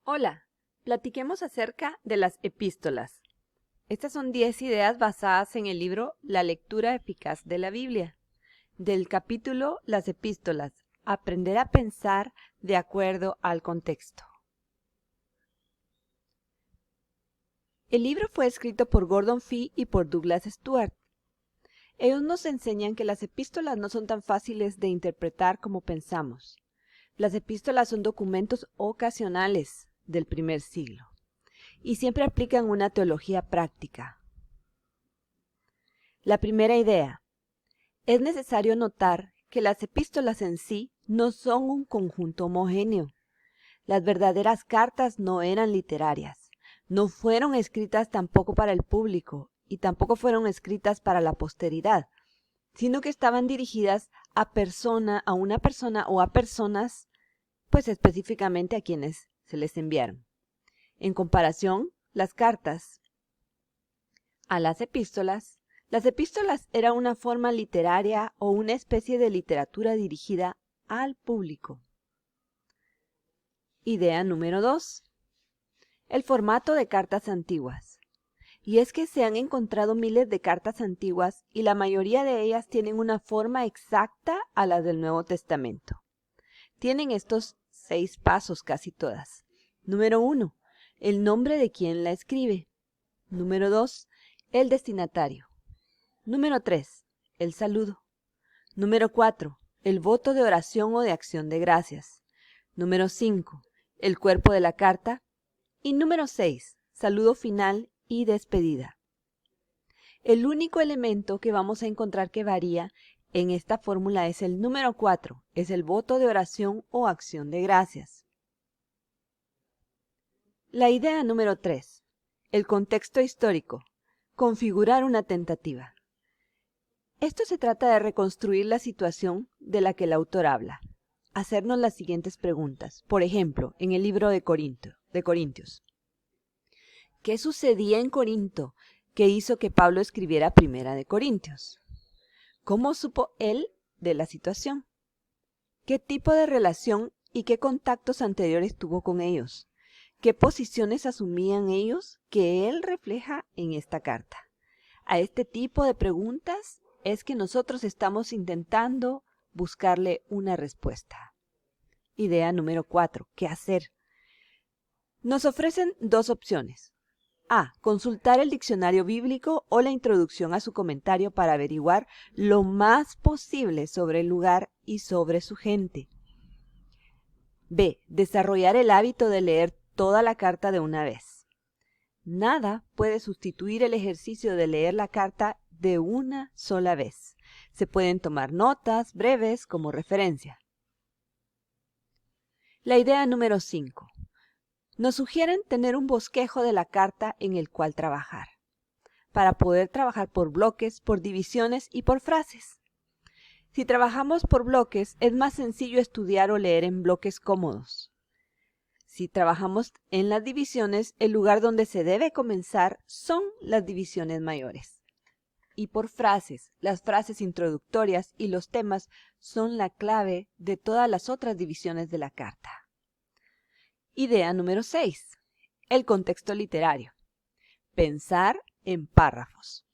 Hola, platiquemos acerca de las epístolas. Estas son 10 ideas basadas en el libro La lectura eficaz de la Biblia, del capítulo Las epístolas, aprender a pensar de acuerdo al contexto. El libro fue escrito por Gordon Fee y por Douglas Stuart. Ellos nos enseñan que las epístolas no son tan fáciles de interpretar como pensamos. Las epístolas son documentos ocasionales del primer siglo y siempre aplican una teología práctica. La primera idea. Es necesario notar que las epístolas en sí no son un conjunto homogéneo. Las verdaderas cartas no eran literarias, no fueron escritas tampoco para el público y tampoco fueron escritas para la posteridad, sino que estaban dirigidas a una persona o a personas, pues específicamente a quienes se les enviaron. En comparación, las cartas a las epístolas era una forma literaria o una especie de literatura dirigida al público. Idea número 2. El formato de cartas antiguas. Y es que se han encontrado miles de cartas antiguas y la mayoría de ellas tienen una forma exacta a la del Nuevo Testamento. Tienen estos 6 pasos casi todas. Número 1. El nombre de quien la escribe. Número 2. El destinatario. Número 3. El saludo. Número 4. El voto de oración o de acción de gracias. Número 5. El cuerpo de la carta. Y número 6. Saludo final y despedida. El único elemento que vamos a encontrar que varía en esta fórmula es el número 4. Es el voto de oración o acción de gracias. La idea número 3. El contexto histórico. Configurar una tentativa. Esto se trata de reconstruir la situación de la que el autor habla. Hacernos las siguientes preguntas. Por ejemplo, en el libro de Corintios. ¿Qué sucedía en Corinto que hizo que Pablo escribiera Primera de Corintios? ¿Cómo supo él de la situación? ¿Qué tipo de relación y qué contactos anteriores tuvo con ellos? ¿Qué posiciones asumían ellos que él refleja en esta carta? A este tipo de preguntas es que nosotros estamos intentando buscarle una respuesta. Idea número 4. ¿Qué hacer? Nos ofrecen 2 opciones. A. Consultar el diccionario bíblico o la introducción a su comentario para averiguar lo más posible sobre el lugar y sobre su gente. B. Desarrollar el hábito de leer toda la carta de una vez. Nada puede sustituir el ejercicio de leer la carta de una sola vez. Se pueden tomar notas breves como referencia. La idea número 5. Nos sugieren tener un bosquejo de la carta en el cual trabajar, para poder trabajar por bloques, por divisiones y por frases. Si trabajamos por bloques, es más sencillo estudiar o leer en bloques cómodos. Si trabajamos en las divisiones, el lugar donde se debe comenzar son las divisiones mayores. Y por frases, las frases introductorias y los temas son la clave de todas las otras divisiones de la carta. Idea número 6. El contexto literario. Pensar en párrafos.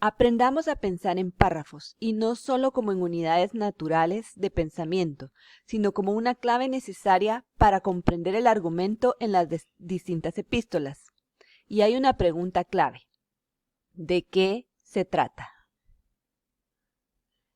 Aprendamos a pensar en párrafos y no solo como en unidades naturales de pensamiento, sino como una clave necesaria para comprender el argumento en las distintas epístolas. Y hay una pregunta clave. ¿De qué se trata?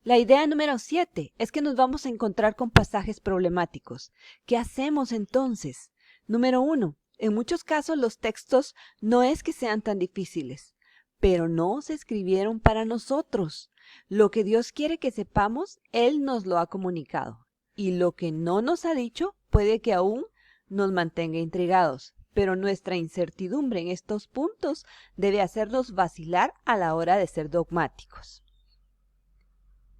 La idea número 7 es que nos vamos a encontrar con pasajes problemáticos. ¿Qué hacemos entonces? Número 1. En muchos casos los textos no es que sean tan difíciles, pero no se escribieron para nosotros. Lo que Dios quiere que sepamos, Él nos lo ha comunicado. Y lo que no nos ha dicho puede que aún nos mantenga intrigados. Pero nuestra incertidumbre en estos puntos debe hacernos vacilar a la hora de ser dogmáticos.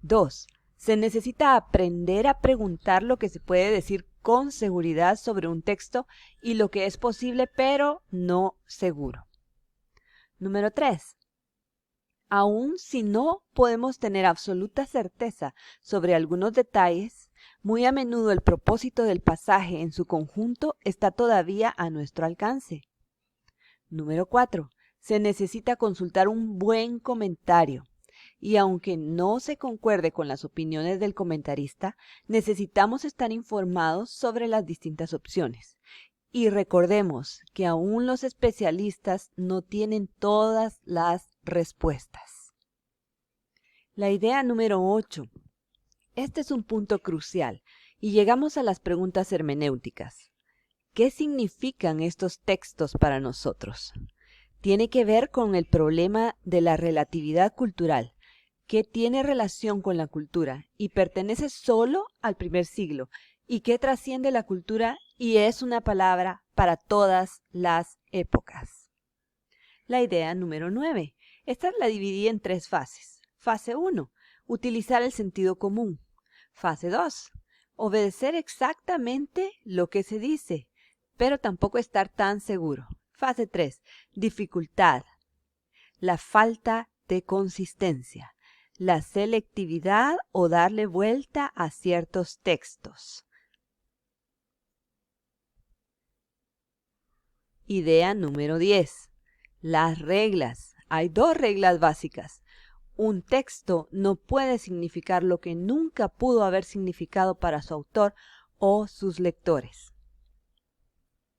2. Se necesita aprender a preguntar lo que se puede decir con seguridad sobre un texto y lo que es posible pero no seguro. Número 3. Aun si no podemos tener absoluta certeza sobre algunos detalles, Muy a menudo el propósito del pasaje en su conjunto está todavía a nuestro alcance. Número 4. Se necesita consultar un buen comentario. Y aunque no se concuerde con las opiniones del comentarista, necesitamos estar informados sobre las distintas opciones. Y recordemos que aún los especialistas no tienen todas las respuestas. La idea número 8. Este es un punto crucial y llegamos a las preguntas hermenéuticas. ¿Qué significan estos textos para nosotros? Tiene que ver con el problema de la relatividad cultural, que tiene relación con la cultura y pertenece solo al primer siglo y que trasciende la cultura y es una palabra para todas las épocas. La idea número 9. Esta la dividí en 3 fases. Fase 1. Utilizar el sentido común. Fase 2. Obedecer exactamente lo que se dice, pero tampoco estar tan seguro. Fase 3. Dificultad. La falta de consistencia. La selectividad o darle vuelta a ciertos textos. Idea número 10. Las reglas. Hay 2 reglas básicas. Un texto no puede significar lo que nunca pudo haber significado para su autor o sus lectores.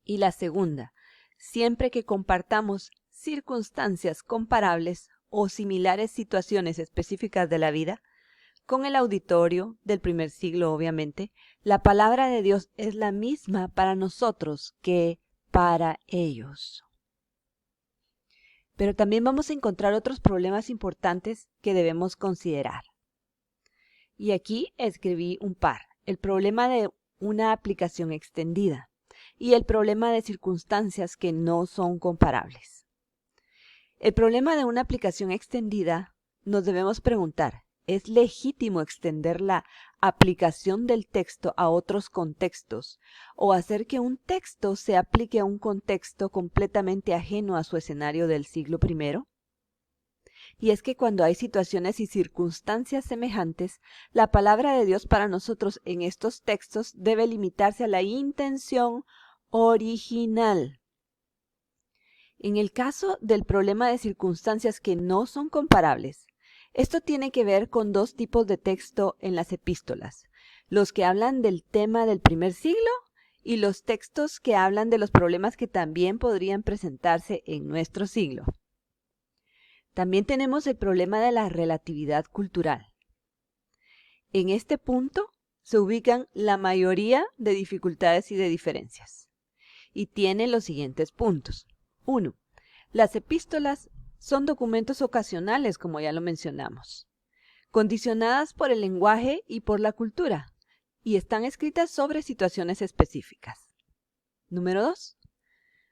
Y la segunda, siempre que compartamos circunstancias comparables o similares situaciones específicas de la vida, con el auditorio del primer siglo obviamente, la palabra de Dios es la misma para nosotros que para ellos. Pero también vamos a encontrar otros problemas importantes que debemos considerar. Y aquí escribí un par. El problema de una aplicación extendida y el problema de circunstancias que no son comparables. El problema de una aplicación extendida, nos debemos preguntar, ¿es legítimo extender la aplicación del texto a otros contextos o hacer que un texto se aplique a un contexto completamente ajeno a su escenario del siglo I? Y es que cuando hay situaciones y circunstancias semejantes, la palabra de Dios para nosotros en estos textos debe limitarse a la intención original. En el caso del problema de circunstancias que no son comparables, esto tiene que ver con 2 tipos de texto en las epístolas, los que hablan del tema del primer siglo y los textos que hablan de los problemas que también podrían presentarse en nuestro siglo. También tenemos el problema de la relatividad cultural. En este punto se ubican la mayoría de dificultades y de diferencias. Y tiene los siguientes puntos. 1. Las epístolas son documentos ocasionales, como ya lo mencionamos, condicionadas por el lenguaje y por la cultura, y están escritas sobre situaciones específicas. Número 2.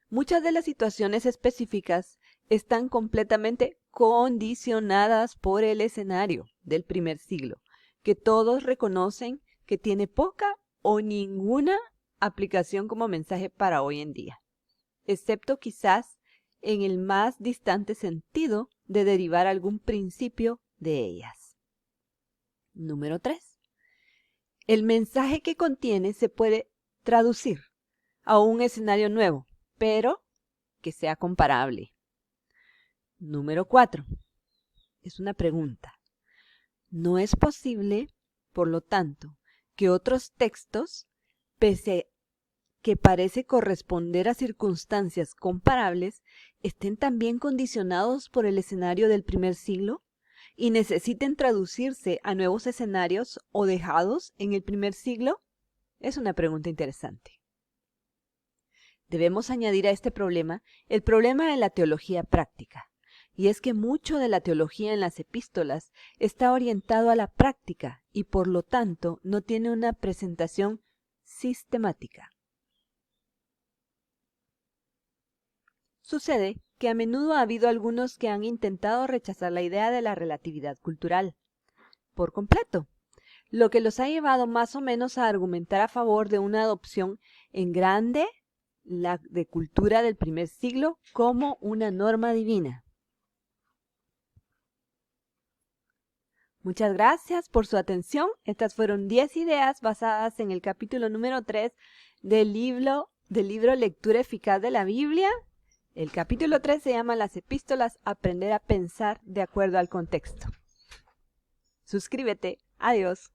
Muchas de las situaciones específicas están completamente condicionadas por el escenario del primer siglo, que todos reconocen que tiene poca o ninguna aplicación como mensaje para hoy en día, excepto quizás en el más distante sentido de derivar algún principio de ellas. Número 3. El mensaje que contiene se puede traducir a un escenario nuevo, pero que sea comparable. Número 4. Es una pregunta. No es posible, por lo tanto, que otros textos, pese que parece corresponder a circunstancias comparables, estén también condicionados por el escenario del primer siglo y necesiten traducirse a nuevos escenarios o dejados en el primer siglo? Es una pregunta interesante. Debemos añadir a este problema el problema de la teología práctica, y es que mucho de la teología en las epístolas está orientado a la práctica y por lo tanto no tiene una presentación sistemática. Sucede que a menudo ha habido algunos que han intentado rechazar la idea de la relatividad cultural por completo, lo que los ha llevado más o menos a argumentar a favor de una adopción en grande la de cultura del primer siglo como una norma divina. Muchas gracias por su atención. Estas fueron 10 ideas basadas en el capítulo número 3 del libro Lectura Eficaz de la Biblia. El capítulo 3 se llama Las epístolas, aprender a pensar de acuerdo al contexto. Suscríbete. Adiós.